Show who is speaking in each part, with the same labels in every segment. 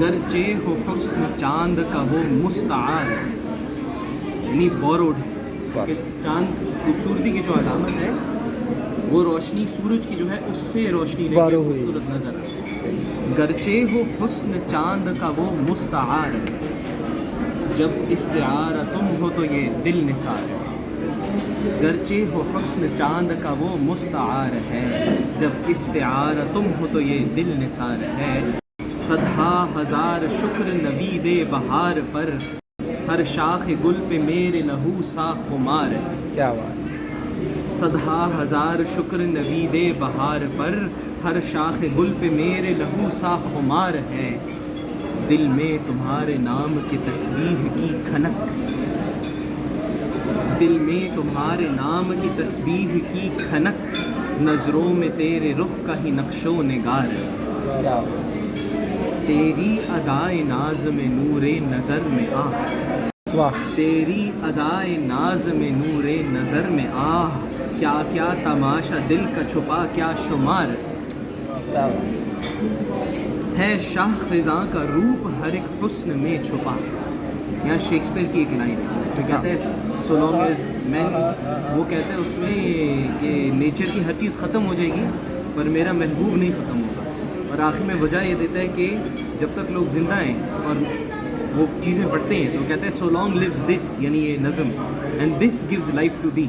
Speaker 1: گرچہ ہو حسن چاند کا وہ مستعار، یعنی بوروڈ کہ چاند خوبصورتی کی جو علامت ہے وہ روشنی سورج کی جو ہے اس سے روشنی لے کے خوبصورت نظر آتی ہے. گرچہ ہو حسن چاند کا وہ مستعار ہے، جب استعارہ تم ہو تو یہ دل نثار ہے. گرچہ ہو حسن چاند کا وہ مستعار ہے، جب استعارہ تم ہو تو یہ دل نثار ہے. صدہا ہزار شکر نوید بہار پر، ہر شاخ گل پہ میرے لہو سا خمار ہے.
Speaker 2: کیا بات.
Speaker 1: صدہا ہزار شکر نوید بہار پر، ہر شاخ گل پہ میرے لہو سا خمار ہے. دل میں تمہارے نام کی تسبیح کی کھنک، دل میں تمہارے نام کی تسبیح کی کھنک، نظروں میں تیرے رخ کا ہی نقش و نگار ہے. تیری ادائے ناز میں نور نظر میں آہ، تیری ادائے ناز میں نور نظر میں آہ، کیا کیا تماشا دل کا چھپا کیا شمار ہے. شاہ خزاں کا روپ ہر ایک حسن میں چھپا. یہاں شیکسپیئر کی ایک لائن ہے، اس میں کہتے ہیں سو لانگ ایز مین، وہ کہتا ہے اس میں کہ نیچر کی ہر چیز ختم ہو جائے گی پر میرا محبوب نہیں ختم ہوگا. اور آخر میں وجہ یہ دیتا ہے کہ جب تک لوگ زندہ ہیں اور وہ چیزیں پڑھتے ہیں تو کہتے ہیں سو لانگ لیوز دس، یعنی یہ نظم، and this gives life to the.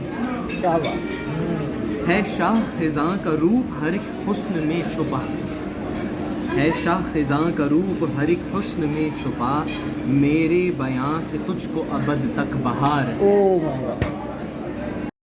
Speaker 2: کیا بات
Speaker 1: ہے شاہ خزاں کا روپ ہر ایک حسن میں چھپا، ہے شاہ خزاں کا روپ ہر ایک حسن میں چھپا، میرے بیاں سے تجھ کو ابد تک بہار.